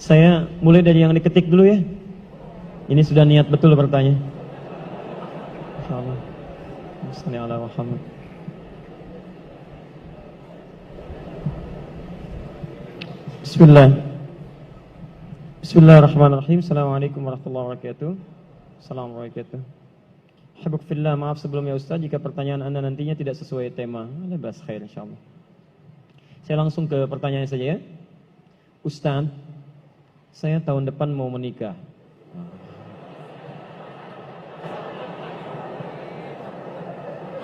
Saya mulai dari yang diketik dulu ya. Ini sudah niat betul bertanya. Insyaallah. Shalli ala Muhammad. Bismillah. Bismillahirrahmanirrahim. Assalamualaikum warahmatullahi wabarakatuh. Assalamualaikum warahmatullahi wabarakatuh. Habuk fillah, maaf sebelumnya Ustaz jika pertanyaan Anda nantinya tidak sesuai tema. Lebas khair insyaallah. Saya langsung ke pertanyaan saja ya. Ustaz, saya tahun depan mau menikah.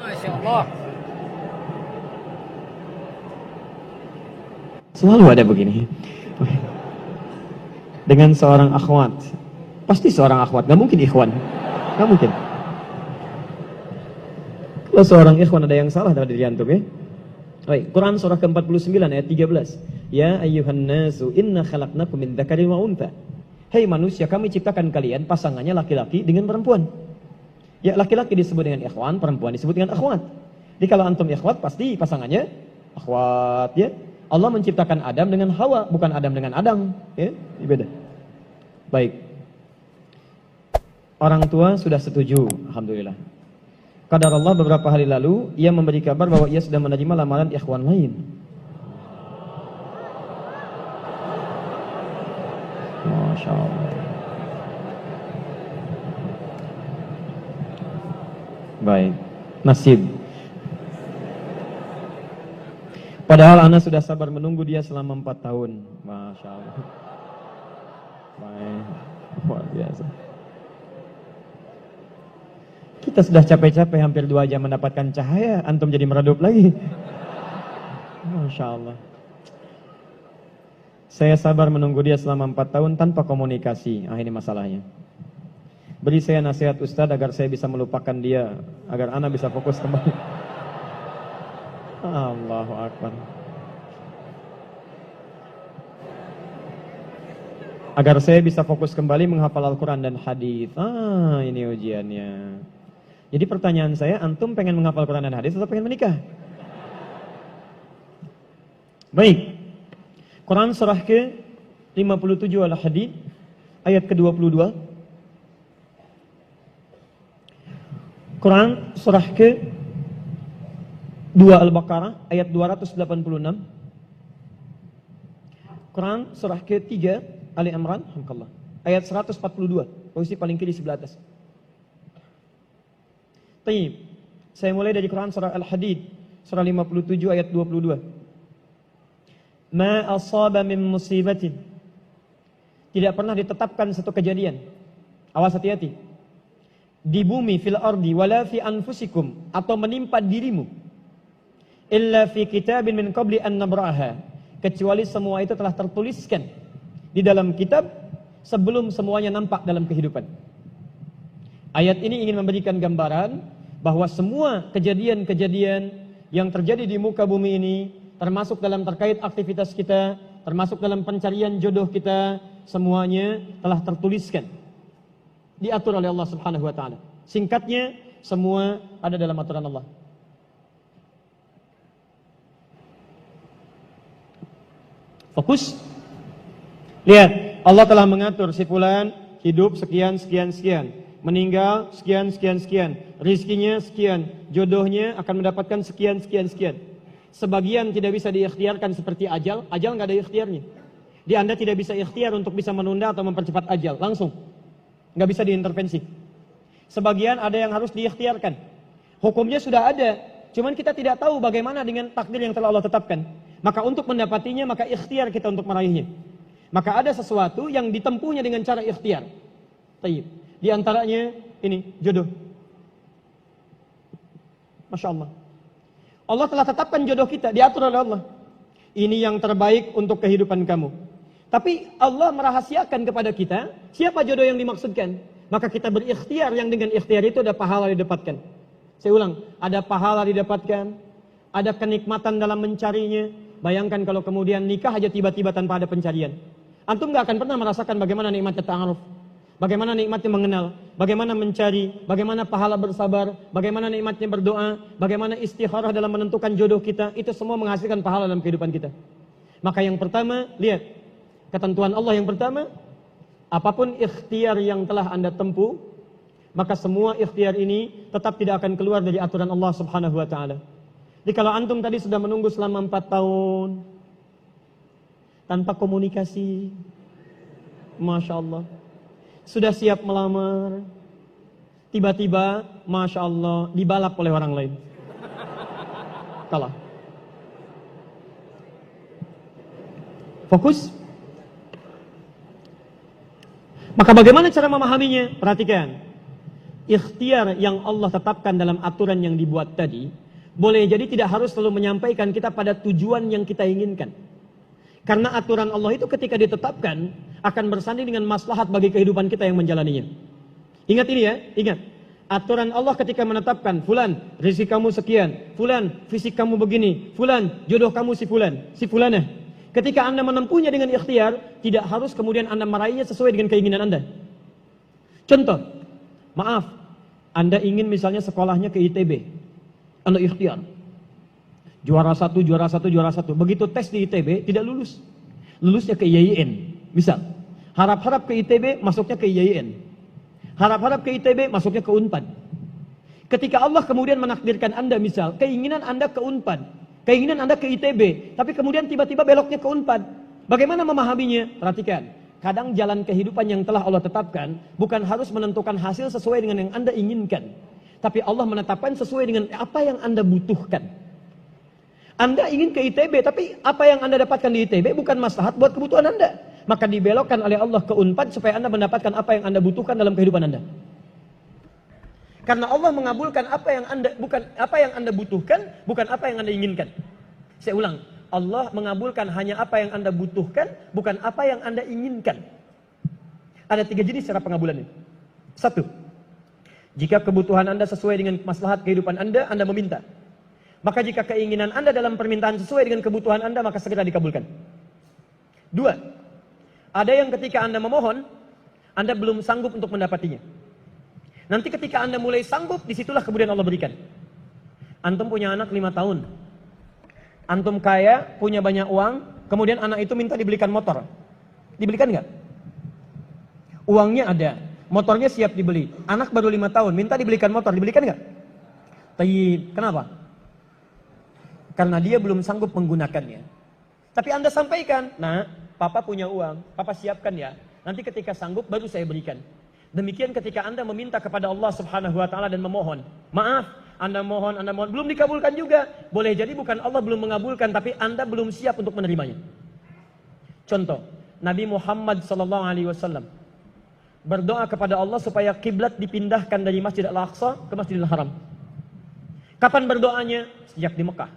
Masya Allah. Selalu ada begini. Dengan seorang akhwat. Pasti seorang akhwat, gak mungkin ikhwan. Gak mungkin. Kalau seorang ikhwan ada yang salah dalam diri antum ya. Baik, Quran surah ke-49 ayat 13. Ya ayyuhan nasu inna khalaqnakum min dzakarin wa untha. Hei manusia, kami ciptakan kalian pasangannya laki-laki dengan perempuan. Ya, laki-laki disebut dengan ikhwan, perempuan disebut dengan akhwat. Jadi kalau antum ikhwat pasti pasangannya akhwat ya. Allah menciptakan Adam dengan Hawa, bukan Adam dengan Adam, ya. Ini beda. Baik. Orang tua sudah setuju, alhamdulillah. Qadar Allah beberapa hari lalu ia memberi kabar bahwa ia sudah menerima lamaran ikhwan lain. Masya Allah. Baik, nasib. Padahal Ana sudah sabar menunggu dia selama 4 tahun. Masya Allah. Baik, luar biasa. Kita sudah capek-capek hampir 2 jam mendapatkan cahaya, antum jadi meredup lagi. Masya Allah. Saya sabar menunggu dia selama 4 tahun tanpa komunikasi. Ini masalahnya. Beri saya nasihat Ustadz agar saya bisa melupakan dia, agar Ana bisa fokus kembali. Allahu Akbar. Agar saya bisa fokus kembali menghafal Al-Quran dan hadis. Ini ujiannya. Jadi pertanyaan saya, antum pengen menghafal Quran dan hadis atau pengen menikah? Baik. Quran surah ke-57 Al-Hadid ayat ke-22. Quran surah ke-2 Al-Baqarah ayat 286. Quran surah ke-3 Ali Imran ayat 142. Posisi paling kiri sebelah atas. Taib. Saya mulai dari Quran surah Al-Hadid surah 57 ayat 22. Ma asaba min musibatin. Tidak pernah ditetapkan satu kejadian. Awas hati-hati. Di bumi fil ardi wala fi anfusikum, atau menimpa dirimu. Illa fi kitabin min qabli an nabraha. Kecuali semua itu telah tertuliskan di dalam kitab sebelum semuanya nampak dalam kehidupan. Ayat ini ingin memberikan gambaran bahwa semua kejadian-kejadian yang terjadi di muka bumi ini, termasuk dalam terkait aktivitas kita, termasuk dalam pencarian jodoh kita, semuanya telah tertuliskan, diatur oleh Allah Subhanahu wa taala. Singkatnya, semua ada dalam aturan Allah. Fokus. Lihat, Allah telah mengatur si fulan hidup sekian sekian sekian, meninggal sekian sekian sekian, rizkinya sekian, jodohnya akan mendapatkan sekian sekian sekian. Sebagian tidak bisa diikhtiarkan seperti ajal nggak ada ikhtiarnya. Di Anda tidak bisa ikhtiar untuk bisa menunda atau mempercepat ajal, langsung. Nggak bisa diintervensi. Sebagian ada yang harus diikhtiarkan. Hukumnya sudah ada, cuman kita tidak tahu bagaimana dengan takdir yang telah Allah tetapkan. Maka untuk mendapatinya, maka ikhtiar kita untuk meraihnya. Maka ada sesuatu yang ditempuhnya dengan cara ikhtiar. Taib. Di antaranya ini, jodoh. Masya Allah. Allah telah tetapkan jodoh kita, diatur oleh Allah. Ini yang terbaik untuk kehidupan kamu. Tapi Allah merahasiakan kepada kita siapa jodoh yang dimaksudkan. Maka kita berikhtiar, yang dengan ikhtiar itu ada pahala didapatkan. Saya ulang, ada pahala didapatkan, ada kenikmatan dalam mencarinya. Bayangkan kalau kemudian nikah aja tiba-tiba tanpa ada pencarian. Antum gak akan pernah merasakan bagaimana nikmatnya ta'aruf, bagaimana nikmatnya mengenal, bagaimana mencari, bagaimana pahala bersabar, bagaimana nikmatnya berdoa, bagaimana istikharah dalam menentukan jodoh kita. Itu semua menghasilkan pahala dalam kehidupan kita. Maka yang pertama, lihat, Ketentuan Allah yang pertama, apapun ikhtiar yang telah Anda tempuh, maka semua ikhtiar ini tetap tidak akan keluar dari aturan Allah Subhanahu wa taala. Jadi kalau antum tadi sudah menunggu selama 4 tahun tanpa komunikasi, Masya Allah, sudah siap melamar, tiba-tiba Masya Allah dibalap oleh orang lain, kalah. Fokus. Maka bagaimana cara memahaminya? Perhatikan. Ikhtiar yang Allah tetapkan dalam aturan yang dibuat tadi, boleh jadi tidak harus selalu menyampaikan kita pada tujuan yang kita inginkan. Karena aturan Allah itu ketika ditetapkan, akan bersanding dengan maslahat bagi kehidupan kita yang menjalaninya. Ingat ini ya, ingat. Aturan Allah ketika menetapkan, fulan, rezeki kamu sekian, fulan, fisik kamu begini, fulan, jodoh kamu si fulan, si fulanah. Ketika Anda menempuhnya dengan ikhtiar, tidak harus kemudian Anda meraihnya sesuai dengan keinginan Anda. Contoh, maaf, Anda ingin misalnya sekolahnya ke ITB. Anda ikhtiar. Juara 1, juara 1, juara 1. Begitu tes di ITB, tidak lulus. Lulusnya ke IAIN. Misal, harap-harap ke ITB, masuknya ke IAIN. Harap-harap ke ITB, masuknya ke UNPAD. Ketika Allah kemudian menakdirkan Anda misal, keinginan Anda ke UNPAD. Keinginan Anda ke ITB, tapi kemudian tiba-tiba beloknya ke UNPAD. Bagaimana memahaminya? Perhatikan. Kadang jalan kehidupan yang telah Allah tetapkan, bukan harus menentukan hasil sesuai dengan yang Anda inginkan. Tapi Allah menetapkan sesuai dengan apa yang Anda butuhkan. Anda ingin ke ITB, tapi apa yang Anda dapatkan di ITB bukan maslahat buat kebutuhan Anda. Maka dibelokkan oleh Allah ke UNPAD supaya Anda mendapatkan apa yang Anda butuhkan dalam kehidupan Anda. Karena Allah mengabulkan apa yang Anda butuhkan, bukan apa yang Anda inginkan. Saya ulang, Allah mengabulkan hanya apa yang Anda butuhkan, bukan apa yang Anda inginkan. Ada 3 jenis cara pengabulannya. 1, jika kebutuhan Anda sesuai dengan maslahat kehidupan Anda meminta. Maka jika keinginan Anda dalam permintaan sesuai dengan kebutuhan Anda, maka segera dikabulkan. 2, ada yang ketika Anda memohon, Anda belum sanggup untuk mendapatinya. Nanti ketika Anda mulai sanggup, disitulah kemudian Allah berikan. Antum punya anak 5 tahun. Antum kaya, punya banyak uang, kemudian anak itu minta dibelikan motor. Dibelikan nggak? Uangnya ada, motornya siap dibeli. Anak baru 5 tahun, minta dibelikan motor, dibelikan nggak? Kenapa? Karena dia belum sanggup menggunakannya. Tapi Anda sampaikan, nah, papa punya uang, papa siapkan ya. Nanti ketika sanggup, baru saya berikan. Demikian ketika Anda meminta kepada Allah Subhanahu wa taala dan memohon. Maaf, Anda mohon, belum dikabulkan juga. Boleh jadi bukan Allah belum mengabulkan, tapi Anda belum siap untuk menerimanya. Contoh, Nabi Muhammad SAW berdoa kepada Allah supaya kiblat dipindahkan dari Masjid Al-Aqsa ke Masjidil Haram. Kapan berdoanya? Sejak di Mekah.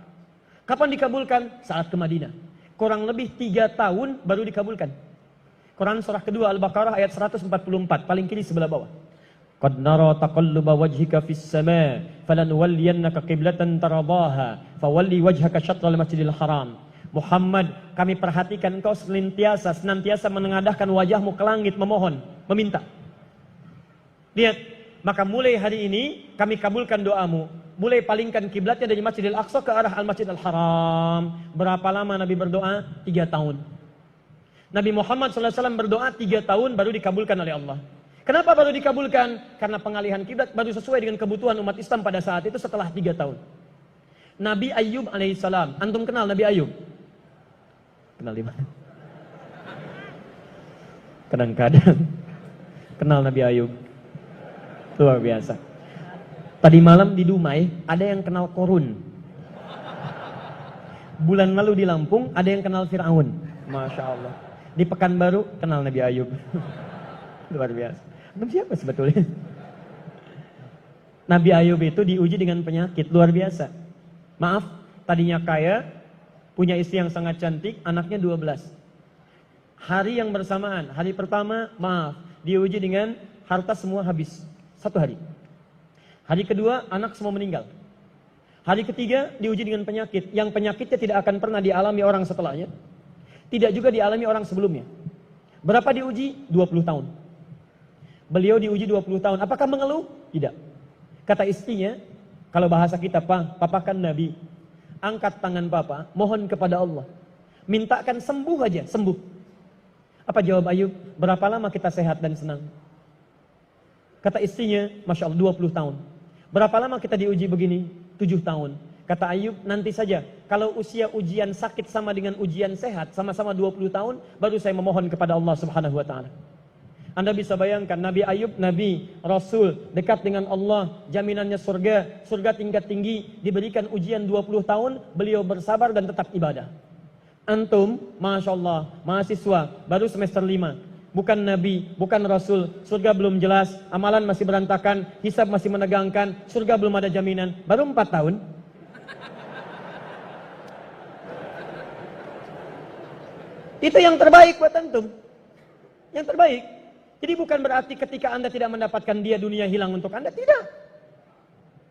Kapan dikabulkan? Saat ke Madinah. Kurang lebih 3 tahun baru dikabulkan. Quran surah kedua Al-Baqarah ayat 144, paling kiri sebelah bawah. Qad nara taqalluba wajhika fis sama' falanuwalliyannaka qiblatan taradaha fawalli wajhaka syatral Masjidil Haram. Muhammad, kami perhatikan engkau senantiasa menengadahkan wajahmu ke langit memohon, meminta. Lihat, maka mulai hari ini kami kabulkan doamu. Mulai palingkan kiblatnya dari Masjidil Aqsa ke arah Al-Masjidil Haram. Berapa lama Nabi berdoa? 3 tahun. Nabi Muhammad SAW berdoa 3 tahun baru dikabulkan oleh Allah. Kenapa baru dikabulkan? Karena pengalihan kiblat baru sesuai dengan kebutuhan umat Islam pada saat itu setelah 3 tahun. Nabi Ayub alaihissalam. Antum kenal Nabi Ayub? Kenal di mana? Kadang-kadang kenal Nabi Ayub. Luar biasa. Tadi malam di Dumai ada yang kenal Korun. Bulan lalu di Lampung ada yang kenal Fir'aun. Masya Allah. Di Pekanbaru kenal Nabi Ayub. Luar biasa. Antum siapa sebetulnya? Nabi Ayub itu diuji dengan penyakit luar biasa. Maaf, tadinya kaya, punya istri yang sangat cantik, anaknya 12. Hari yang bersamaan, hari pertama, maaf, diuji dengan harta semua habis. 1 hari. Hari kedua, anak semua meninggal. Hari ketiga, diuji dengan penyakit. Yang penyakitnya tidak akan pernah dialami orang setelahnya. Tidak juga dialami orang sebelumnya. Berapa diuji? 20 tahun. Beliau diuji 20 tahun. Apakah mengeluh? Tidak. Kata istrinya, kalau bahasa kita, papa kan Nabi. Angkat tangan papa, mohon kepada Allah. Mintakan sembuh aja, sembuh. Apa jawab Ayub? Berapa lama kita sehat dan senang? Kata istrinya, Masya Allah 20 tahun. Berapa lama kita diuji begini? 7 tahun. Kata Ayub, nanti saja. Kalau usia ujian sakit sama dengan ujian sehat, sama-sama 20 tahun, baru saya memohon kepada Allah Subhanahu wa Ta'ala. Anda bisa bayangkan, Nabi Ayub, Nabi, Rasul, dekat dengan Allah, jaminannya surga, surga tingkat tinggi, diberikan ujian 20 tahun, beliau bersabar dan tetap ibadah. Antum, Masya Allah, mahasiswa, baru semester 5, bukan Nabi, bukan Rasul, surga belum jelas, amalan masih berantakan, hisab masih menegangkan, surga belum ada jaminan, baru 4 tahun. Itu yang terbaik buat antum. Yang terbaik. Jadi bukan berarti ketika Anda tidak mendapatkan dia, dunia hilang untuk Anda. Tidak.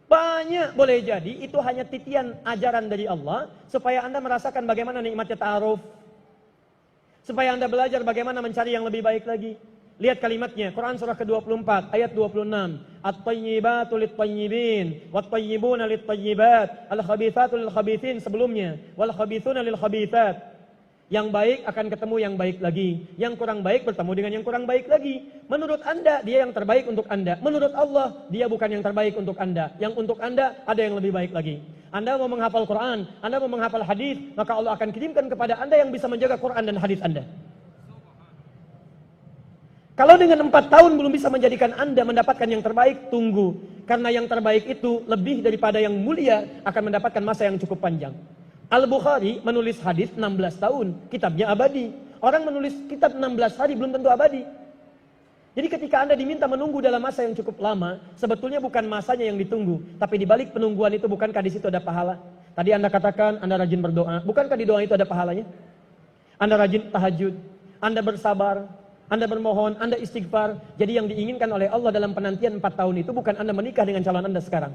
Banyak boleh jadi itu hanya titian ajaran dari Allah supaya Anda merasakan bagaimana nikmatnya ta'aruf. Supaya Anda belajar bagaimana mencari yang lebih baik lagi. Lihat kalimatnya, Quran surah ke-24 ayat 26. At-tayyibatu lit-tayyibin, wat-tayyibuna lit-tayyibat, al-khabithatu lil-khabithin sebelumnya, wal-khabithuna lil-khabithat. Yang baik akan ketemu yang baik lagi. Yang kurang baik bertemu dengan yang kurang baik lagi. Menurut Anda, dia yang terbaik untuk Anda. Menurut Allah, dia bukan yang terbaik untuk Anda. Yang untuk Anda, ada yang lebih baik lagi. Anda mau menghafal Quran, Anda mau menghafal hadis, maka Allah akan kirimkan kepada Anda yang bisa menjaga Quran dan hadis Anda. Kalau dengan 4 tahun belum bisa menjadikan Anda mendapatkan yang terbaik, tunggu. Karena yang terbaik itu lebih daripada yang mulia akan mendapatkan masa yang cukup panjang. Al-Bukhari menulis hadis 16 tahun, kitabnya abadi. Orang menulis kitab 16 hari belum tentu abadi. Jadi ketika Anda diminta menunggu dalam masa yang cukup lama, sebetulnya bukan masanya yang ditunggu, tapi di balik penungguan itu bukankah di situ ada pahala? Tadi Anda katakan Anda rajin berdoa, bukankah di doa itu ada pahalanya? Anda rajin tahajud, Anda bersabar, Anda bermohon, Anda istighfar. Jadi yang diinginkan oleh Allah dalam penantian 4 tahun itu bukan Anda menikah dengan calon Anda sekarang.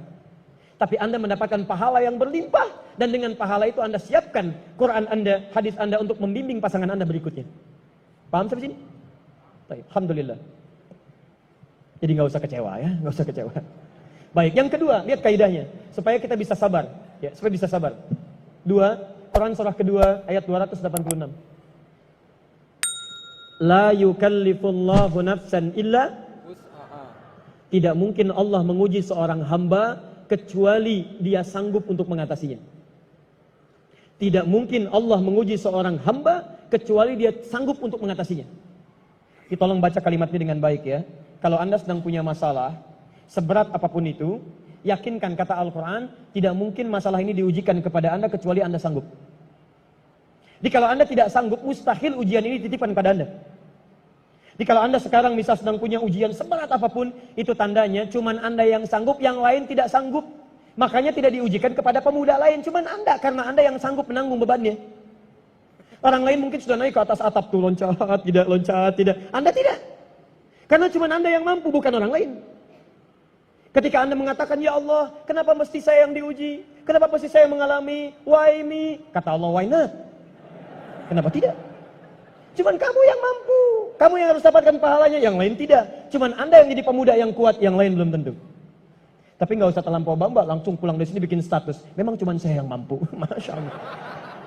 Tapi Anda mendapatkan pahala yang berlimpah. Dan dengan pahala itu Anda siapkan Quran Anda, hadis Anda untuk membimbing pasangan Anda berikutnya. Paham sampai sini? Baik, alhamdulillah. Jadi nggak usah kecewa ya, nggak usah kecewa. Baik, yang kedua, lihat kaidahnya. Supaya kita bisa sabar. Ya, supaya bisa sabar. 2, Quran surah kedua ayat 286. La yukallifullahu nafsan illa. Tidak mungkin Allah menguji seorang hamba kecuali dia sanggup untuk mengatasinya. Tidak mungkin Allah menguji seorang hamba kecuali dia sanggup untuk mengatasinya. Kita tolong baca kalimatnya dengan baik ya. Kalau Anda sedang punya masalah, seberat apapun itu, yakinkan kata Al-Quran, tidak mungkin masalah ini diujikan kepada Anda kecuali Anda sanggup. Jadi kalau Anda tidak sanggup, mustahil ujian ini titipan pada Anda. Jadi kalau Anda sekarang misal sedang punya ujian seberat apapun, itu tandanya cuman Anda yang sanggup, yang lain tidak sanggup. Makanya tidak diujikan kepada pemuda lain, cuman Anda, karena Anda yang sanggup menanggung bebannya. Orang lain mungkin sudah naik ke atas atap tuh, loncat, tidak. Anda tidak. Karena cuman Anda yang mampu, bukan orang lain. Ketika Anda mengatakan, ya Allah, kenapa mesti saya yang diuji? Kenapa mesti saya mengalami? Why me? Kata Allah, why not? Kenapa tidak? Cuman kamu yang mampu. Kamu yang harus dapatkan pahalanya, yang lain tidak. Cuman Anda yang jadi pemuda yang kuat, yang lain belum tentu. Tapi nggak usah terlampau bangga, langsung pulang dari sini bikin status. Memang cuman saya yang mampu. Masya Allah.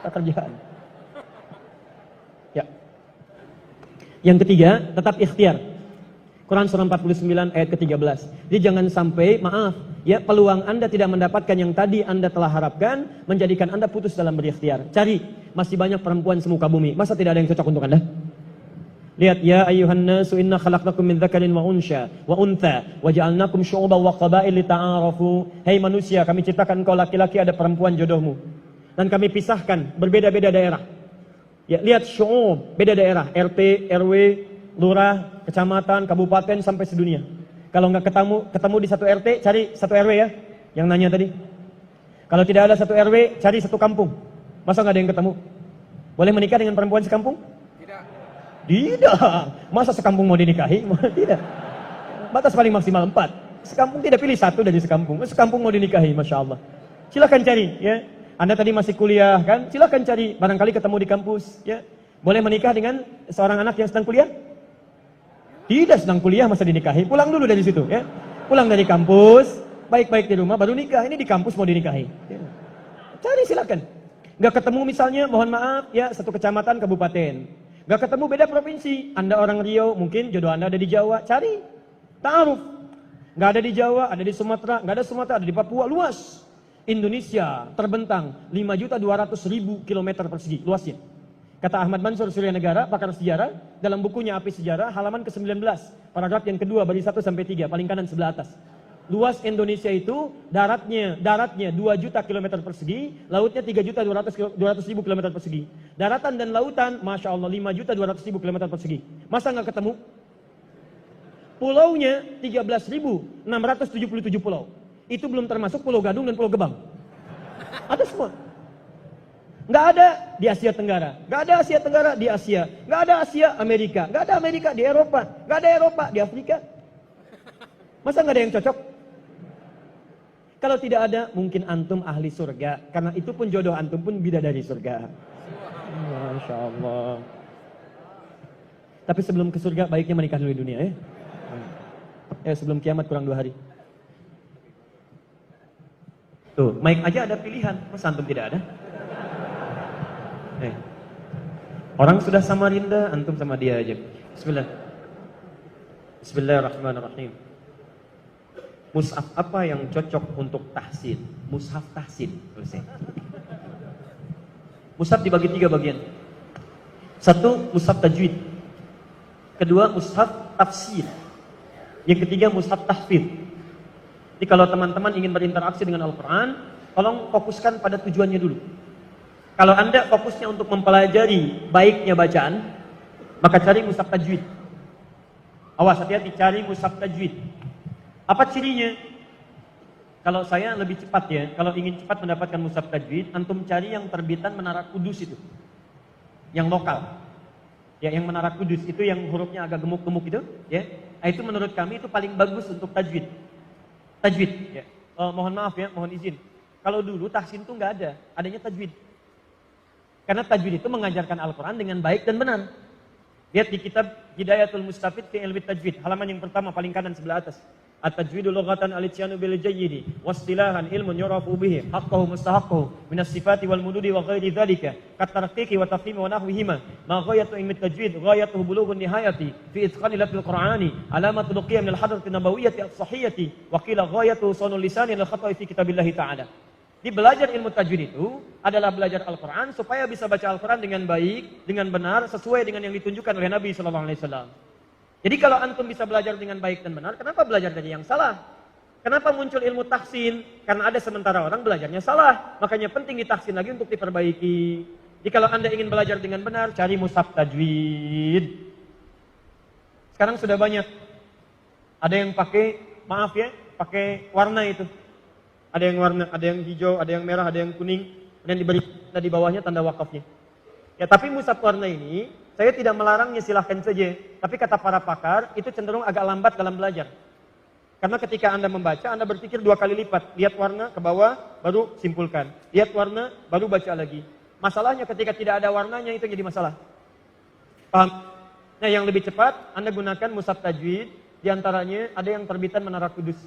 Pekerjaan. Ya. Yang ketiga, tetap ikhtiar. Quran surah 49 ayat ke-13. Jadi jangan sampai, maaf, ya peluang Anda tidak mendapatkan yang tadi Anda telah harapkan, menjadikan Anda putus dalam berikhtiar. Cari, masih banyak perempuan semuka bumi. Masa tidak ada yang cocok untuk Anda? Lihat, ya ayuhan nasu inna khalaqnakum min dzakarin wa untha wa ja'alnakum syu'uban wa qabail lita'arafu. Hei manusia, kami ciptakan kau laki-laki, ada perempuan jodohmu. Dan kami pisahkan berbeda-beda daerah. Ya, lihat syu'ub, beda daerah, RT, RW, lurah, kecamatan, kabupaten, sampai sedunia. Kalau nggak ketemu di satu RT, cari satu RW ya, yang nanya tadi. Kalau tidak ada satu RW, cari satu kampung. Masa nggak ada yang ketemu? Boleh menikah dengan perempuan sekampung? Tidak. Masa sekampung mau dinikahi? Tidak. Batas paling maksimal 4. Sekampung tidak pilih satu dari sekampung. Sekampung mau dinikahi, Masya Allah. Silakan cari ya. Anda tadi masih kuliah kan? Silakan cari, barangkali ketemu di kampus ya. Boleh menikah dengan seorang anak yang sedang kuliah? Tidak sedang kuliah masa dinikahi, pulang dulu dari situ ya. Pulang dari kampus, baik-baik di rumah baru nikah. Ini di kampus mau dinikahi. Ya. Cari silakan. Nggak ketemu misalnya, mohon maaf ya, satu kecamatan, kabupaten. Gak ketemu beda provinsi. Anda orang Riau, mungkin jodoh Anda ada di Jawa, cari. Ta'aruf. Gak ada di Jawa, ada di Sumatera, gak ada Sumatera, ada di Papua, luas. Indonesia terbentang 5.200.000 kilometer persegi, luasnya. Kata Ahmad Mansur Suryanegara, pakar sejarah, dalam bukunya Api Sejarah, halaman ke-19, paragraf yang kedua, baris 1 sampai 3, paling kanan sebelah atas. Luas Indonesia itu daratnya 2 juta kilometer persegi, lautnya 3.200.000 kilometer persegi. Daratan dan lautan, Masya Allah, 5.200.000 kilometer persegi. Masa nggak ketemu? Pulaunya 13.677 pulau. Itu belum termasuk Pulau Gadung dan Pulau Gebang. Ada semua. Nggak ada di Asia Tenggara, nggak ada Asia Tenggara di Asia, nggak ada Asia Amerika, nggak ada Amerika di Eropa, nggak ada Eropa di Afrika. Masa nggak ada yang cocok? Kalau tidak ada, mungkin antum ahli surga. Karena itu pun jodoh antum pun bidadari surga. Masya Allah. Tapi sebelum ke surga, baiknya menikah dulu di dunia ya. Sebelum kiamat kurang 2 hari. Tuh, mic aja ada pilihan. Masa antum tidak ada? Orang sudah Samarinda, antum sama dia aja. Bismillahirrahmanirrahim. Mushaf apa yang cocok untuk tahsin? Mushaf tahsin. Mushaf dibagi 3 bagian. 1, mushaf tajwid. Kedua, mushaf tafsir. Yang ketiga, mushaf tahfidz. Jadi kalau teman-teman ingin berinteraksi dengan Al-Quran, tolong fokuskan pada tujuannya dulu. Kalau Anda fokusnya untuk mempelajari baiknya bacaan, maka cari mushaf tajwid. Awas, hati-hati, cari mushaf tajwid. Apa cirinya? Kalau saya lebih cepat ya, kalau ingin cepat mendapatkan mushaf tajwid, antum cari yang terbitan Menara Kudus itu. Yang lokal. Ya, yang Menara Kudus itu yang hurufnya agak gemuk-gemuk itu, ya. Nah, itu menurut kami itu paling bagus untuk tajwid. Tajwid, ya. Mohon maaf ya, mohon izin. Kalau dulu tahsin itu nggak ada, adanya tajwid. Karena tajwid itu mengajarkan Al-Quran dengan baik dan benar. Lihat di kitab Hidayatul Mustafid fi Ilmi Tajwid, halaman yang pertama paling kanan sebelah atas. At-tajwidu lughatan al-ityanu bil jayyidi wastilahan ilmun yurafu bihi haqqahu mustahaqqahu min as-sifati wal mududi wa ghairi dhalika kat tarqiqi wa tafhimi wa nahwihima ma ghayatu ilmi tajwid ghayatuhu bulughun nihayati fi itqani lafzil qur'ani alamatul qiyam min al-hadrati nabawiyyati as-sahihati wa qila ghayatuhu sanul lisani al-khata'i fi kitabillahi ta'ala. Di belajar ilmu tajwid itu adalah belajar Al-Quran supaya bisa baca Al-Quran dengan baik, dengan benar, sesuai dengan yang ditunjukkan oleh Nabi SAW. Jadi kalau antum bisa belajar dengan baik dan benar, kenapa belajar dari yang salah? Kenapa muncul ilmu tahsin? Karena ada sementara orang belajarnya salah. Makanya penting ditahsin lagi untuk diperbaiki. Jadi kalau Anda ingin belajar dengan benar, cari mushaf tajwid. Sekarang sudah banyak. Ada yang pakai, maaf ya, pakai warna itu. Ada yang warna, ada yang hijau, ada yang merah, ada yang kuning. Dan diberi di bawahnya tanda wakafnya. Ya, tapi mushaf warna ini, saya tidak melarangnya, silahkan saja. Tapi kata para pakar, itu cenderung agak lambat dalam belajar. Karena ketika Anda membaca, Anda berpikir 2 kali lipat. Lihat warna ke bawah, baru simpulkan. Lihat warna, baru baca lagi. Masalahnya ketika tidak ada warnanya, itu jadi masalah. Paham? Nah, yang lebih cepat, Anda gunakan mushaf tajwid. Di antaranya ada yang terbitan Menara Kudus.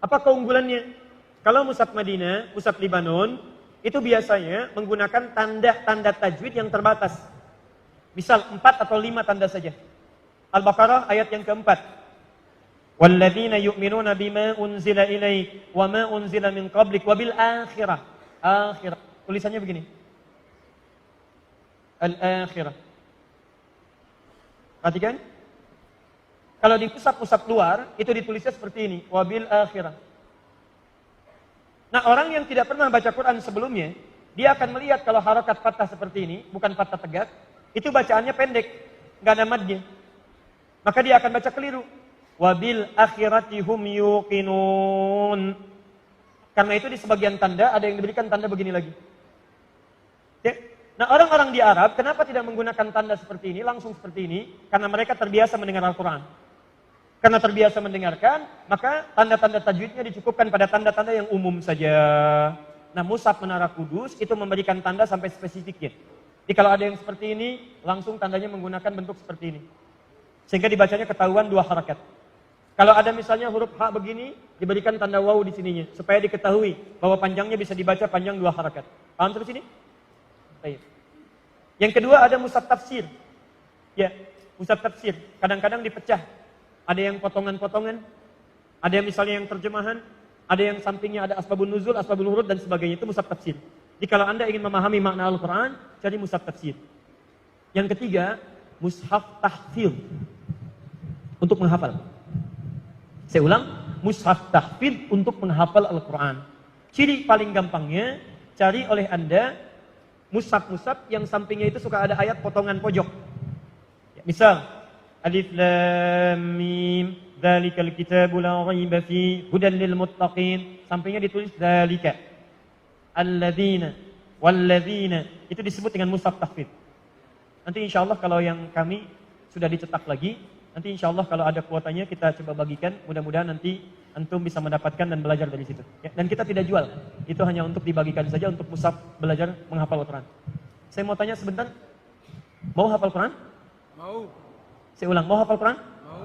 Apa keunggulannya? Kalau mushaf Madinah, mushaf Libanon, itu biasanya menggunakan tanda-tanda tajwid yang terbatas. Misal 4 atau 5 tanda saja. Al-Baqarah ayat yang keempat. Walladzina yu'minuna bima unzila ilaik wa ma unzila min qablik wa bil akhirah. Akhirah. Tulisannya begini. Al-akhirah. Perhatikan. Kalau di pusat-pusat luar, itu ditulisnya seperti ini. Wa bil akhirah. Nah, orang yang tidak pernah baca Quran sebelumnya, dia akan melihat kalau harakat fathah seperti ini, bukan fathah tegak, itu bacaannya pendek, nggak ada madnya. Maka dia akan baca keliru. Wabil akhirati hum yuqinun. Karena itu di sebagian tanda ada yang diberikan tanda begini lagi. Ya. Nah, orang-orang di Arab kenapa tidak menggunakan tanda seperti ini, langsung seperti ini? Karena mereka terbiasa mendengar Al-Quran. Karena terbiasa mendengarkan, maka tanda-tanda tajwidnya dicukupkan pada tanda-tanda yang umum saja. Nah, mushaf Menara Kudus itu memberikan tanda sampai spesifiknya. Jadi kalau ada yang seperti ini, langsung tandanya menggunakan bentuk seperti ini. Sehingga dibacanya ketahuan 2 harakat. Kalau ada misalnya huruf H begini, diberikan tanda waw di sininya. Supaya diketahui bahwa panjangnya bisa dibaca panjang 2 harakat. Paham terus ini? Baik. Yang kedua ada mushaf tafsir. Ya, mushaf tafsir. Kadang-kadang dipecah. Ada yang potongan-potongan, ada yang misalnya yang terjemahan, ada yang sampingnya ada asbabun nuzul, asbabul wurud dan sebagainya. Itu mushaf tafsir. Jadi kalau Anda ingin memahami makna Al-Quran, cari mushaf tafsir. Yang ketiga, mushaf tahfidz. Untuk menghafal. Saya ulang, mushaf tahfidz untuk menghafal Al-Quran. Ciri paling gampangnya, cari oleh Anda mushaf-mushaf yang sampingnya itu suka ada ayat potongan pojok. Ya, misal, Alif Lam Mim, Dzalikal kitabu la raiba fi hudan lil muttaqin. Sampingnya ditulis dzalika. Alladzina walladzina. Itu disebut dengan mushaf tahfidz. Nanti insyaallah kalau yang kami sudah dicetak lagi, nanti insyaallah kalau ada kuotanya kita coba bagikan. Mudah-mudahan nanti antum bisa mendapatkan dan belajar dari situ. Ya, dan kita tidak jual. Itu hanya untuk dibagikan saja untuk mushaf belajar menghafal Al-Quran. Saya mau tanya sebentar. Mau hafal Quran? Mau. Saya ulang, mau hafal Quran? Mau.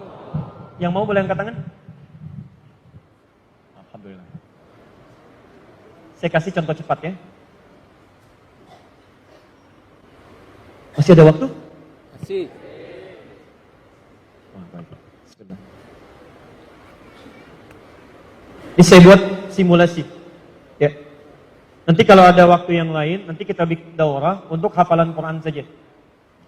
Yang mau boleh angkat tangan? Alhamdulillah. Saya kasih contoh cepat ya. Masih ada waktu? Masih. Sebentar. Ini saya buat simulasi. Ya. Nanti kalau ada waktu yang lain, nanti kita bikin daurah untuk hafalan Quran saja.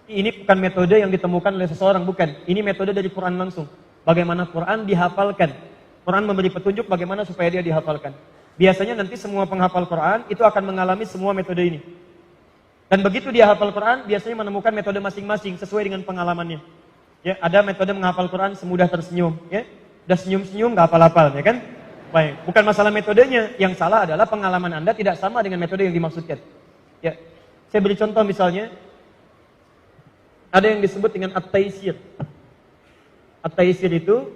Ini bukan metode yang ditemukan oleh seseorang, bukan. Ini metode dari Quran langsung. Bagaimana Quran dihafalkan. Quran memberi petunjuk bagaimana supaya dia dihafalkan. Biasanya nanti semua penghafal Quran itu akan mengalami semua metode ini. Dan begitu dia hafal Quran, biasanya menemukan metode masing-masing sesuai dengan pengalamannya. Ya, ada metode menghafal Quran semudah tersenyum. Ya, udah senyum-senyum nggak hafal-hafal, ya kan? Baik, bukan masalah metodenya. Yang salah adalah pengalaman Anda tidak sama dengan metode yang dimaksudkan. Ya, saya beri contoh misalnya. Ada yang disebut dengan at-taisir. At-taisir itu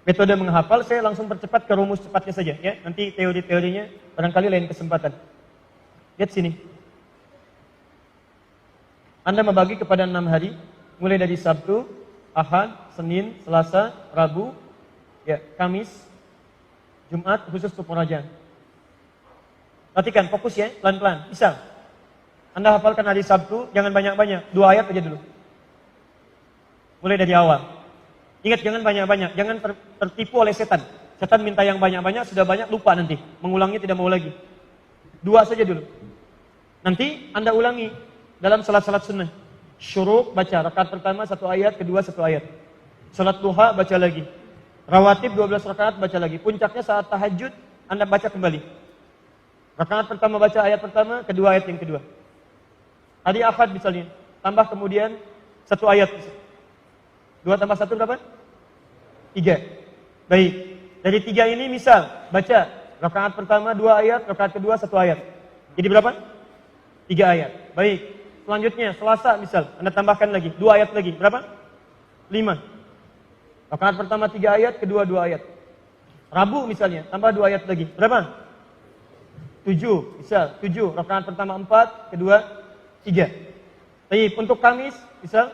metode menghafal, saya langsung percepat ke rumus cepatnya saja ya. Nanti teori-teorinya barangkali lain kesempatan. Lihat sini. Anda membagi kepada 6 hari, mulai dari Sabtu, Ahad, Senin, Selasa, Rabu, ya, Kamis, Jumat, khusus untuk pengajian. Perhatikan, fokus ya, pelan-pelan. Misal, Anda hafalkan hari Sabtu, jangan banyak-banyak, 2 ayat aja dulu. Mulai dari awal. Ingat, jangan banyak-banyak, jangan tertipu oleh setan. Setan minta yang banyak-banyak, sudah banyak, lupa nanti. Mengulangnya tidak mau lagi. 2 saja dulu. Nanti Anda ulangi dalam salat-salat sunnah. Syuruk, baca, rakaat pertama 1 ayat, kedua 1 ayat. Salat duha, baca lagi. Rawatib 12 rakaat, baca lagi. Puncaknya saat tahajud, Anda baca kembali. Rakaat pertama baca ayat pertama, kedua ayat yang kedua. Hari Ahad misalnya, tambah kemudian 1 ayat. 2 tambah 1 berapa? 3. Baik. Dari 3 ini misal, baca rakaat pertama 2 ayat, rakaat kedua 1 ayat. Jadi berapa? 3 ayat. Baik. Selanjutnya, Selasa misal, Anda tambahkan lagi, 2 ayat lagi. Berapa? 5. Rakaat pertama 3 ayat, kedua 2 ayat. Rabu misalnya, tambah 2 ayat lagi. Berapa? 7. Misal, 7. Rakaat pertama 4, kedua 3. Baik, untuk Kamis, misal,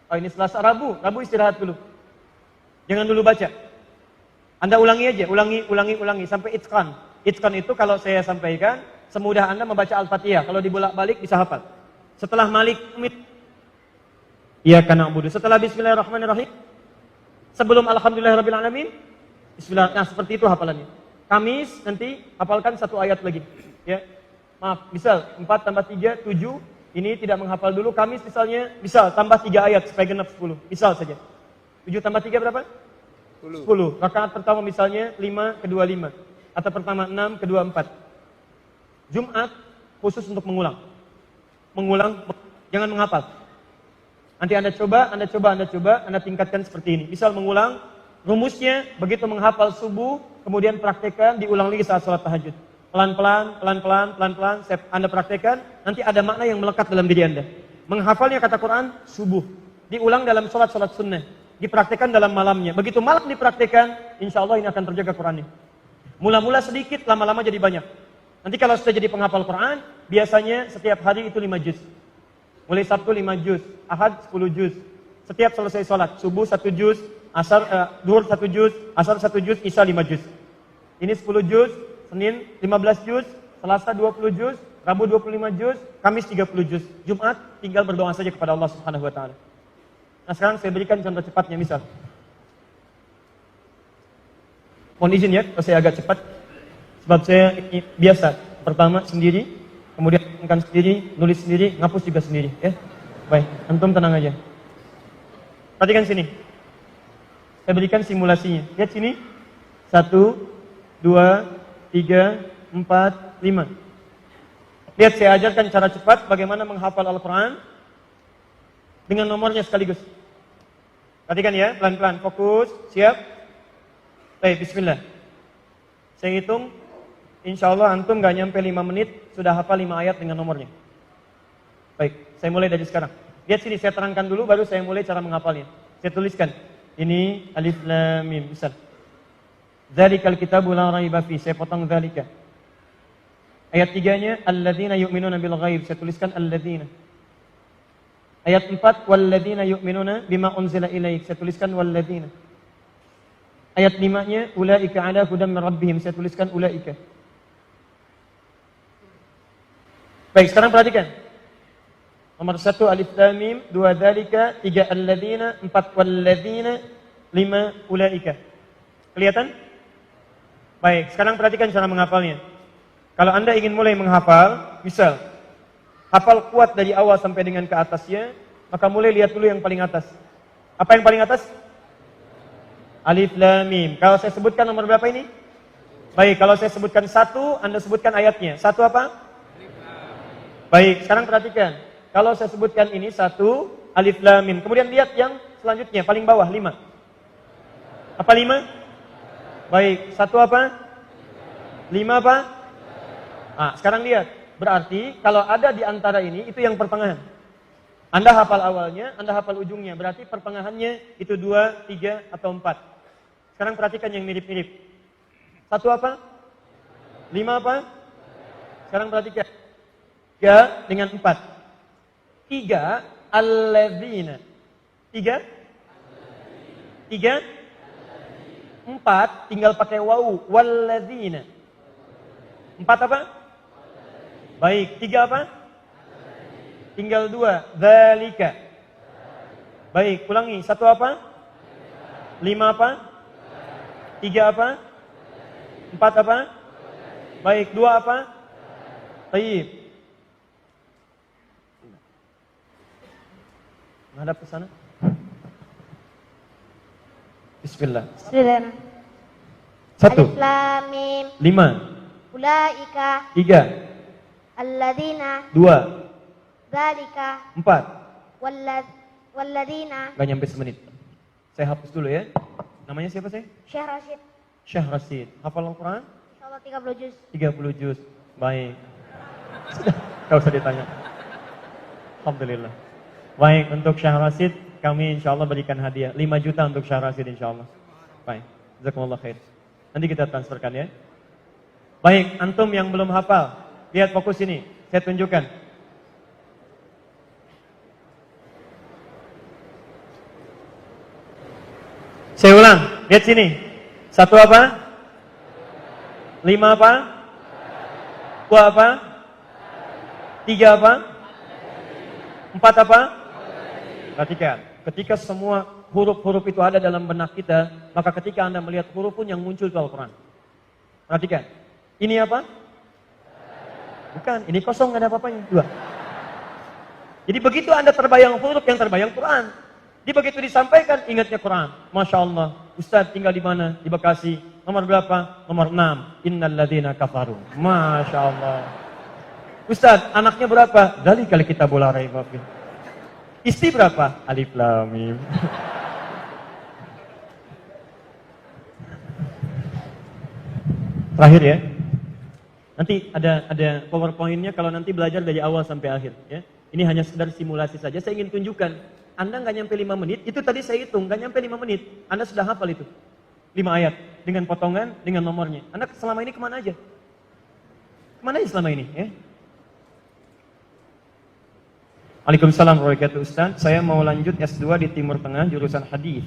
oh ini Selasa, Rabu istirahat dulu. Jangan dulu baca. Anda ulangi aja, ulangi, sampai itqan. Itqan itu kalau saya sampaikan, semudah Anda membaca Al-Fatihah. Kalau dibolak-balik bisa hafal. Setelah Malik, Iyyaka na'budu. Setelah Bismillahirrahmanirrahim. Sebelum Alhamdulillahirrahmanirrahim. Bismillah. Nah, seperti itu hafalannya. Kamis, nanti hafalkan 1 ayat lagi. Ya, maaf, misal 4 tambah 3, 7. Ini tidak menghafal dulu. Kamis misalnya, misal tambah 3 ayat supaya genap 10. Misal saja. 7 tambah 3 berapa? 10. Rakaat pertama misalnya 5, kedua 5. Atau pertama 6, kedua 4. Jumat khusus untuk mengulang. Jangan menghafal. Nanti Anda coba, Anda tingkatkan seperti ini. Misal mengulang, rumusnya begitu menghafal subuh, kemudian praktekkan, diulang lagi saat sholat tahajud. Pelan-pelan, Anda praktekkan, nanti ada makna yang melekat dalam diri Anda. Menghafalnya kata Quran, subuh. Diulang dalam sholat sunnah. Dipraktekkan dalam malamnya. Begitu malam dipraktekkan, insya Allah ini akan terjaga Qurannya. Mula-mula sedikit, lama-lama jadi banyak. Nanti kalau sudah jadi penghafal Quran, biasanya setiap hari itu 5 juz. Mulai Sabtu 5 juz, Ahad 10 juz. Setiap selesai sholat, subuh 1 juz, duhur 1 juz, asar 1 juz, isya 5 juz. Ini 10 juz, Senin 15 juz, Selasa 20 juz, Rabu 25 juz, Kamis 30 juz. Jumat tinggal berdoa saja kepada Allah Subhanahu wa taala. Nah, sekarang saya berikan contoh cepatnya misal. Mohon izin ya, kalau saya agak cepat. Sebab saya biasa. Pertama sendiri, kemudian angkat sendiri, nulis sendiri, ngapus juga sendiri, ya. Baik, antum tenang aja. Perhatikan sini. Saya berikan simulasinya. Lihat sini. 1, 2, 3, 4, 5. Lihat saya ajarkan cara cepat bagaimana menghafal Al-Quran dengan nomornya sekaligus. Perhatikan ya, pelan-pelan, fokus, siap. Baik, bismillah. Saya hitung, insya Allah antum gak nyampe 5 menit, sudah hafal 5 ayat dengan nomornya. Baik, saya mulai dari sekarang. Lihat sini, saya terangkan dulu, baru saya mulai cara menghafalnya. Saya tuliskan, ini alif lam mim, misal. Dzalikal kitabu la raiba fi, saya potong dzalika. Ayat 3-nya, alladzina yu'minuna bil ghaib, saya tuliskan alladzina. Ayat 4, walladzina yu'minuna bima unzila ilaik, saya tuliskan walladzina. Ayat 5-nya, ulaika ala hudam min rabbihim, saya tuliskan ulaika. Baik, sekarang perhatikan. Nomor 1 alif lam mim, 2 dzalika, 3 alladzina, 4 walladzina, 5 ulaika. Kelihatan? Baik, sekarang perhatikan cara menghafalnya. Kalau Anda ingin mulai menghafal, misal hafal kuat dari awal sampai dengan ke atasnya, maka mulai lihat dulu yang paling atas. Apa yang paling atas? Alif lam mim. Kalau saya sebutkan nomor berapa ini? Baik, kalau saya sebutkan 1, Anda sebutkan ayatnya. 1 apa? Baik, sekarang perhatikan. Kalau saya sebutkan ini 1, alif lam mim. Kemudian lihat yang selanjutnya, paling bawah 5. Apa 5? Baik, 1 apa? 5 apa? Nah, sekarang lihat. Berarti kalau ada di antara ini, itu yang pertengahan. Anda hafal awalnya, Anda hafal ujungnya. Berarti pertengahannya itu 2, 3, atau 4. Sekarang perhatikan yang mirip-mirip. 1 apa? 5 apa? Sekarang perhatikan. 3 dengan 4. 3, alladzina. 3? 3? 4, tinggal pakai wawu. Walladzina. 4 apa? Baik, 3 apa? Tinggal 2, dzalika. Baik, ulangi. 1 apa? 5 apa? 3 apa? 4 apa? Baik, 2 apa? Baik. Menghadap ke sana. Bismillah. Bismillah. 1. Alif lam mim. 5. Ulaika 3. alladzina 2. dzalika 4. walladzina. Gak nyampe semenit. Saya hapus dulu ya. Namanya siapa sih? Syekh Rashid. Syekh Rashid. Hafal Al-Quran? Insyaallah 30 juz. 30 juz. Baik. Sudah, gak usah ditanya. Alhamdulillah. Baik, untuk Syekh Rashid kami insyaAllah berikan hadiah 5 juta untuk Syekh Rashid insyaAllah. Baik, jazakumullah khair. Nanti kita transferkan ya. Baik, antum yang belum hafal, lihat fokus ini, saya tunjukkan. Saya ulang, lihat sini. 1 apa? 5 apa? 2 apa? 3 apa? 4 apa? Perhatikan, ketika semua huruf-huruf itu ada dalam benak kita, maka ketika Anda melihat huruf pun yang muncul itu Al-Quran. Perhatikan, ini apa? Bukan, ini kosong, nggak ada apa-apanya. 2. Jadi begitu Anda terbayang huruf, yang terbayang Quran. Jadi begitu disampaikan, ingatnya Quran. Masya Allah, Ustaz tinggal di mana? Di Bekasi. Nomor berapa? Nomor 6. Innal ladzina kafaru. Masya Allah. Ustaz, anaknya berapa? Dzalikal kitabu la raiba fihi. Istri berapa? Alif lam mim. Terakhir ya. Nanti ada PowerPoint-nya kalau nanti belajar dari awal sampai akhir ya. Ini hanya sekedar simulasi saja. Saya ingin tunjukkan, Anda nggak nyampe 5 menit, itu tadi saya hitung, nggak nyampe 5 menit. Anda sudah hafal itu. 5 ayat dengan potongan, dengan nomornya. Anda selama ini kemana aja? Kemana aja selama ini ya? Waalaikumsalam warahmatullahi wabarakatuh. Ustaz, saya mau lanjut S2 di Timur Tengah jurusan hadis.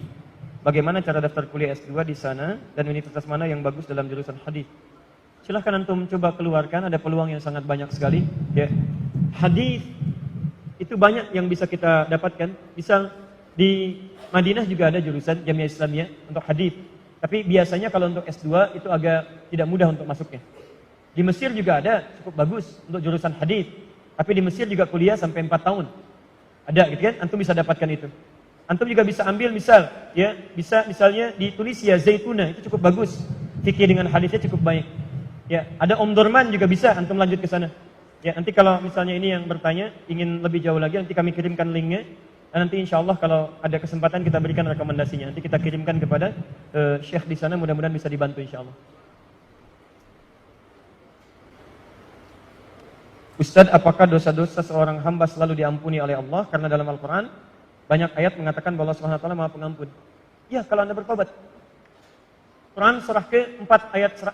Bagaimana cara daftar kuliah S2 di sana dan universitas mana yang bagus dalam jurusan hadis? silahkan antum coba keluarkan, ada peluang yang sangat banyak sekali. Ya. Hadis itu banyak yang bisa kita dapatkan. Misal di Madinah juga ada jurusan Jamiah Islamiyah untuk hadis. Tapi biasanya kalau untuk S2 itu agak tidak mudah untuk masuknya. Di Mesir juga ada, cukup bagus untuk jurusan hadis. Tapi di Mesir juga kuliah sampai 4 tahun. Ada gitu kan? Antum bisa dapatkan itu. Antum juga bisa ambil misal, ya, bisa misalnya di Tunisia Zaituna, itu cukup bagus. Fikih dengan hadisnya cukup baik. Ya, ada Om Dorman juga bisa antum lanjut ke sana. Ya, nanti kalau misalnya ini yang bertanya ingin lebih jauh lagi, nanti kami kirimkan linknya. Dan nanti insya Allah kalau ada kesempatan kita berikan rekomendasinya. Nanti kita kirimkan kepada Syekh di sana, mudah-mudahan bisa dibantu insya Allah. Ustadz, apakah dosa-dosa seorang hamba selalu diampuni oleh Allah? Karena dalam Al-Quran banyak ayat mengatakan bahwa Allah SWT Maha Pengampun. Ya, kalau Anda bertobat. Quran surah ke-4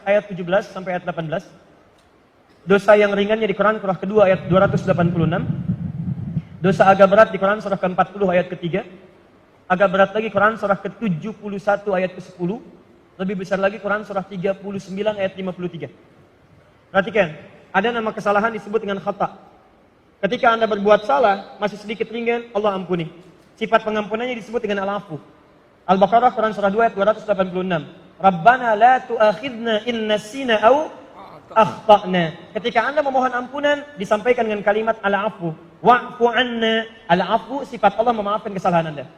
ayat 17 sampai ayat 18. Dosa yang ringannya di Quran surah ke-2 ayat 286. Dosa agak berat di Quran surah ke-40 ayat ke-3. Agak berat lagi Quran surah ke-71 ayat ke-10. Lebih besar lagi Quran surah 39 ayat 53. Perhatikan, ada nama kesalahan disebut dengan khata. Ketika Anda berbuat salah, masih sedikit ringan, Allah ampuni. Sifat pengampunannya disebut dengan al-afu. Al-Baqarah Quran surah 2 ayat 286. Rabbana la tu'akhidna in nasina aw akhtana. Ketika Anda memohon ampunan, disampaikan dengan kalimat al-afu. Wa'fu anna. Al-afu sifat Allah memaafkan kesalahan Anda.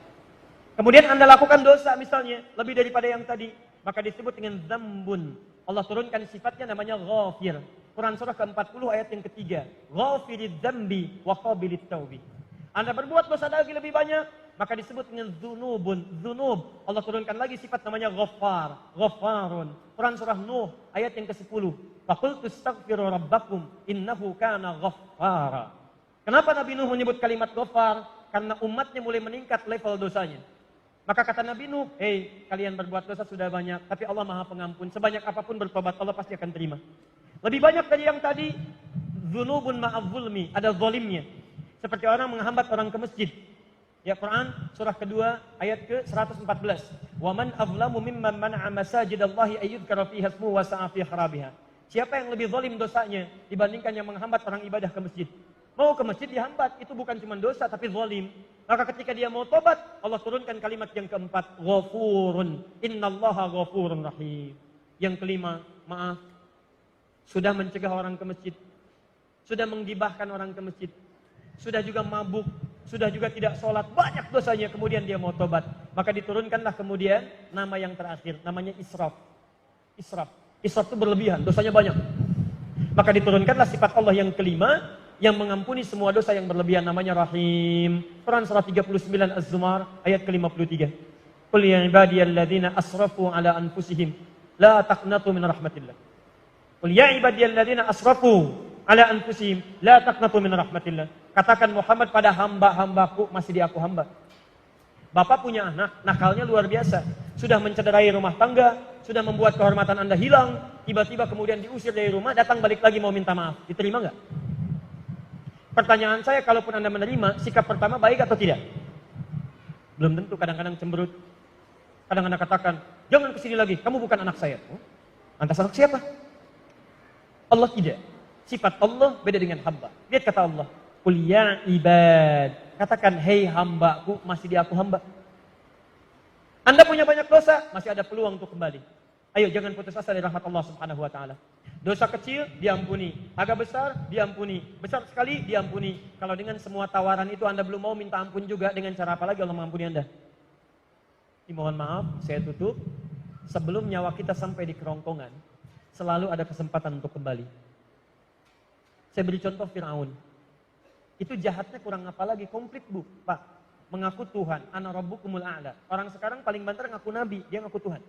Kemudian Anda lakukan dosa misalnya lebih daripada yang tadi, maka disebut dengan dzambun. Allah turunkan sifatnya namanya ghafir. Quran surah ke-40 ayat yang ketiga. Ghafiridz dzambi wa qabilit taubi. Anda berbuat dosa lagi lebih banyak, maka disebut dengan dzunubun. Dzunub. Allah turunkan lagi sifat namanya ghaffar, ghafarun. Quran surah Nuh ayat yang ke-10. Faqultu astaghfiru rabbakum innahu kana ghaffara. Kenapa Nabi Nuh menyebut kalimat ghaffar? Karena umatnya mulai meningkat level dosanya. Maka kata Nabi Nuh, "Hei, kalian berbuat dosa sudah banyak, tapi Allah Maha Pengampun. Sebanyak apapun bertobat, Allah pasti akan terima." Lebih banyak dari yang tadi, dzunubun ma'adz zulmi, ada zalimnya. Seperti orang menghambat orang ke masjid. Ya, Quran surah kedua ayat ke-114. Wa man azlamu mimman mana'a masajidallahi ayyudhkara fiha ismuhu wa sa'a fi kharabiha. Siapa yang lebih zalim dosanya dibandingkan yang menghambat orang ibadah ke masjid? Mau ke masjid dihambat, itu bukan cuma dosa tapi zalim. Maka ketika dia mau tobat, Allah turunkan kalimat yang keempat, ghafurun. Innallaha ghafurun rahim. Yang kelima, maaf, sudah mencegah orang ke masjid, sudah menggibahkan orang ke masjid, sudah juga mabuk, sudah juga tidak sholat, banyak dosanya, kemudian dia mau tobat. Maka diturunkanlah kemudian nama yang terakhir, namanya israf. Israf itu berlebihan, dosanya banyak. Maka diturunkanlah sifat Allah yang kelima, yang mengampuni semua dosa yang berlebihan, namanya Rahim. Quran surah 39 Az-Zumar ayat ke-53. Qul ya ibadiyalladzina asrafu ala anfusihim la taqnatu min rahmatillah. Qul ya ibadiyalladzina asrafu ala anfusihim la taqnatu min rahmatillah. Katakan Muhammad pada hamba-hambaku, masih di aku hamba. Bapak punya anak, nakalnya luar biasa. Sudah mencederai rumah tangga, sudah membuat kehormatan Anda hilang, tiba-tiba kemudian diusir dari rumah, datang balik lagi mau minta maaf. Diterima enggak? Pertanyaan saya, kalaupun Anda menerima, sikap pertama baik atau tidak? Belum tentu, kadang-kadang cemberut. Kadang Anda katakan, jangan kesini lagi, kamu bukan anak saya. Oh, lantas anak siapa? Allah tidak. Sifat Allah beda dengan hamba. Lihat kata Allah, qul ya ibad. Katakan, hei hambaku, masih di aku hamba. Anda punya banyak dosa, masih ada peluang untuk kembali. Ayo jangan putus asa dari rahmat Allah Subhanahu wa taala. Dosa kecil diampuni, agak besar diampuni, besar sekali diampuni. Kalau dengan semua tawaran itu Anda belum mau minta ampun juga, dengan cara apa lagi Allah mengampuni Anda? Mohon maaf, saya tutup. Sebelum nyawa kita sampai di kerongkongan, selalu ada kesempatan untuk kembali. Saya beri contoh Fir'aun. Itu jahatnya kurang apa lagi, komplit bu, Pak. Mengaku Tuhan, ana rabbukumul a'la. Orang sekarang paling banter ngaku nabi, dia ngaku Tuhan.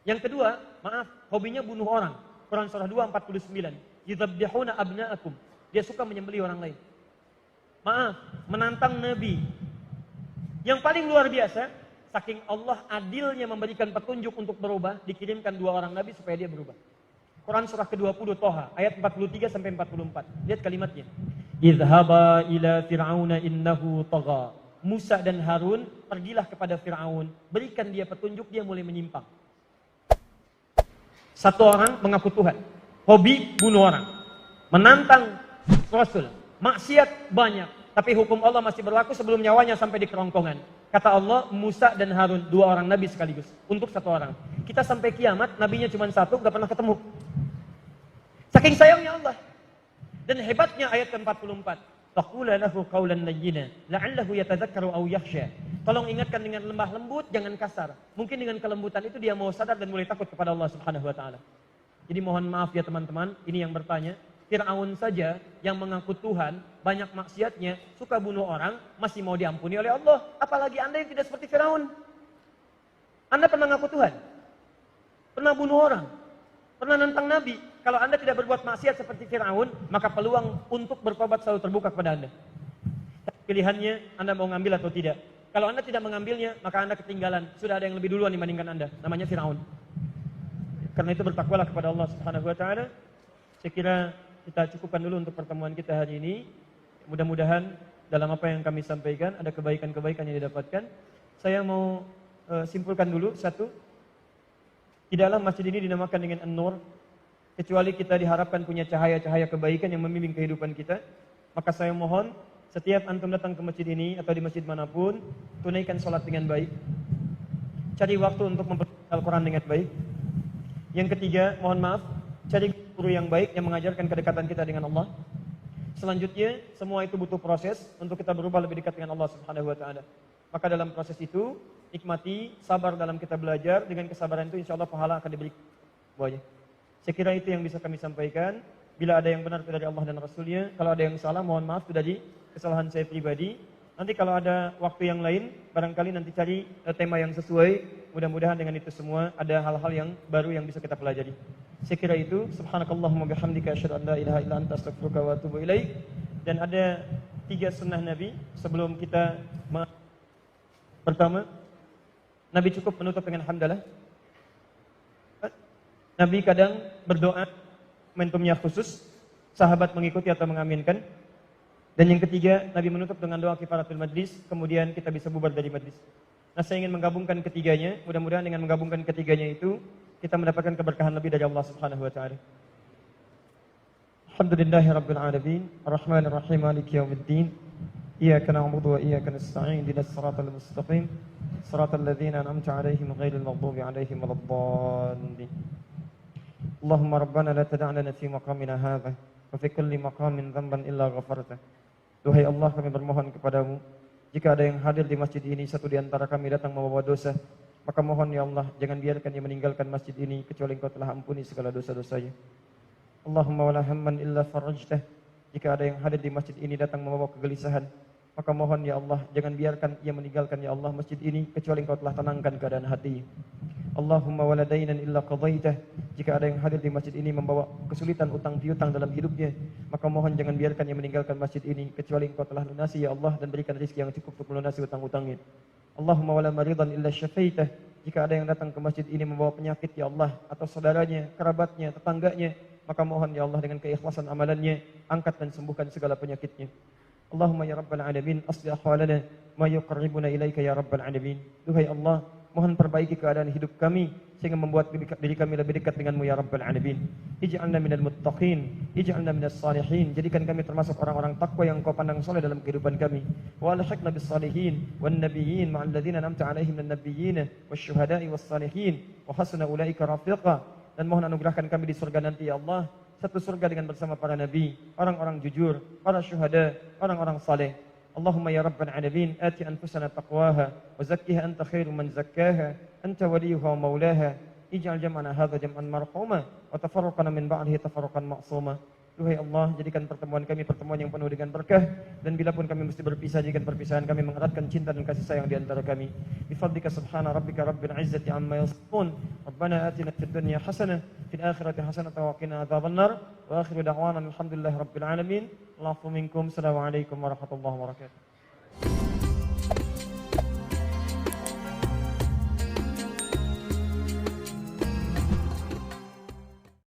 Yang kedua, maaf, hobinya bunuh orang. Quran surah 2 49. Yudzabbihuna abna'akum. Dia suka menyembelih orang lain. Maaf, menantang nabi. Yang paling luar biasa, saking Allah adilnya memberikan petunjuk untuk berubah, dikirimkan 2 orang nabi supaya dia berubah. Quran surah ke-20 Toha ayat 43 sampai 44. Lihat kalimatnya. Idhaba ila fir'auna innahu tagha. Musa dan Harun pergilah kepada Fir'aun, berikan dia petunjuk, dia mulai menyimpang. Satu orang mengaku Tuhan, hobi bunuh orang, menantang Rasul, maksiat banyak, tapi hukum Allah masih berlaku sebelum nyawanya sampai di kerongkongan. Kata Allah, Musa dan Harun, 2 orang nabi sekaligus, untuk 1 orang. Kita sampai kiamat, nabinya cuma 1, gak pernah ketemu. Saking sayangnya Allah. Dan hebatnya ayat ke-44. Faqula lahu qawlan layyina, la'allahu yatadzakkaru aw yakhsha. Tolong ingatkan dengan lemah lembut, jangan kasar. Mungkin dengan kelembutan itu dia mau sadar dan mulai takut kepada Allah Subhanahu wa taala. Jadi mohon maaf ya teman-teman, ini yang bertanya, Fir'aun saja yang mengaku Tuhan, banyak maksiatnya, suka bunuh orang, masih mau diampuni oleh Allah. Apalagi Anda yang tidak seperti Fir'aun. Anda pernah ngaku Tuhan? Pernah bunuh orang? Pernah nantang Nabi? Kalau Anda tidak berbuat maksiat seperti Fir'aun, maka peluang untuk bertobat selalu terbuka kepada Anda. Pilihannya Anda mau ngambil atau tidak. Kalau Anda tidak mengambilnya, maka Anda ketinggalan. Sudah ada yang lebih duluan dibandingkan Anda. Namanya Fir'aun. Karena itu bertakwalah kepada Allah Subhanahu wa taala. Saya kira kita cukupkan dulu untuk pertemuan kita hari ini. Mudah-mudahan dalam apa yang kami sampaikan ada kebaikan-kebaikan yang didapatkan. Saya mau simpulkan dulu satu. Tidaklah masjid ini dinamakan dengan An-Nur kecuali kita diharapkan punya cahaya-cahaya kebaikan yang membimbing kehidupan kita. Maka saya mohon setiap antum datang ke masjid ini atau di masjid manapun, tunaikan sholat dengan baik. Cari waktu untuk memperhatikan Al-Quran dengan baik. Yang ketiga, mohon maaf, cari guru yang baik yang mengajarkan kedekatan kita dengan Allah. Selanjutnya, semua itu butuh proses untuk kita berubah lebih dekat dengan Allah Subhanahu wa taala. Maka dalam proses itu, nikmati, sabar dalam kita belajar. Dengan kesabaran itu insya Allah pahala akan diberi buahnya. Saya kira itu yang bisa kami sampaikan. Bila ada yang benar itu dari Allah dan Rasulnya. Kalau ada yang salah, mohon maaf itu dari kesalahan saya pribadi. Nanti kalau ada waktu yang lain, barangkali nanti cari tema yang sesuai. Mudah-mudahan dengan itu semua ada hal-hal yang baru yang bisa kita pelajari. Saya kira itu. Subhanakallahumma bihamdika asyhadu an la ilaha illa anta astaghfiruka wa atubu ilaik. Dan ada 3 sunnah Nabi sebelum kita pertama, Nabi cukup menutup dengan hamdalah. Nabi kadang berdoa, momentumnya khusus, sahabat mengikuti atau mengaminkan. Dan yang ketiga, Nabi menutup dengan doa kifaratul majlis, kemudian kita bisa bubar dari majlis. Nah, saya ingin menggabungkan ketiganya. Mudah-mudahan dengan menggabungkan ketiganya itu, kita mendapatkan keberkahan lebih dari Allah Subhanahu wa taala. Alhamdulillahirabbil alamin, arrahmanir rahim, maliki yaumiddin. Iyyaka na'budu wa iyyaka nasta'in, ihdinas siratal mustaqim, siratal ladzina an'amta 'alaihim ghairil maghdubi 'alaihim waladdallin. Allahumma rabbana la tada' lana fi maqamina hadza wa fi kulli maqamin dhanban illa ghafartah. Duhai Allah, kami bermohon kepadamu, jika ada yang hadir di masjid ini, satu di antara kami datang membawa dosa, maka mohon ya Allah, jangan biarkan dia meninggalkan masjid ini kecuali Engkau telah ampuni segala dosa-dosanya. Allahumma wala hamman illa farajtah. Jika ada yang hadir di masjid ini datang membawa kegelisahan, maka mohon ya Allah, jangan biarkan ia meninggalkan ya Allah masjid ini kecuali Engkau telah tenangkan keadaan hati. Allahumma wala dainan illa qadaitah. Jika ada yang hadir di masjid ini membawa kesulitan utang piutang dalam hidupnya, maka mohon jangan biarkan ia meninggalkan masjid ini kecuali Engkau telah lunasi ya Allah dan berikan rezeki yang cukup untuk melunasi utang-utangnya. Allahumma wala maridan illa syafaitah. Jika ada yang datang ke masjid ini membawa penyakit ya Allah, atau saudaranya, kerabatnya, tetangganya, maka mohon ya Allah dengan keikhlasan amalannya, angkat dan sembuhkan segala penyakitnya. Allahumma ya Rabbal Alamin, asli ahwalana ma yuqarribuna ilaika ya Rabbal Alamin. Duhai Allah, mohon perbaiki keadaan hidup kami sehingga membuat diri kami lebih dekat denganmu ya Rabbal Alamin. Ij'alna minal muttaqin, ij'alna minas salihin. Jadikan kami termasuk orang-orang takwa yang Kau pandang soleh dalam kehidupan kami. Wa alhiqna bis salihin wan nabiyyin ma'al ladzina an'amta 'alaihim minan nabiyyin wasyuhada'i was salihin wa hasuna ulaika rafiqa. Dan mohon anugerahkan kami di surga nanti ya Allah, satu surga dengan bersama para nabi, orang-orang jujur, para syuhada, orang-orang saleh. Allahumma ya Rabbal Alamin, ati anfusana taqwaha wa zakkiha anta khairu man zakkaha, anta waliyuha wa maulaha. Ij'al jam'ana hadza jam'an marhuma wa tafarraqana min ba'dihi tafarruqan ma'suma. Duhai Allah, jadikan pertemuan kami pertemuan yang penuh dengan berkah, dan bila pun kami mesti berpisah, jadikan perpisahan kami mengeratkan cinta dan kasih sayang di antara kami. Bi fadlika subhana rabbika rabbil izzati amma yasifun. Rabbana atina fid dunya hasanah fil akhirati hasanah wa qina adzabannar. Wa akhiru da'wana alhamdulillahi rabbil alamin. Allahu minkum. Assalamualaikum warahmatullahi wabarakatuh.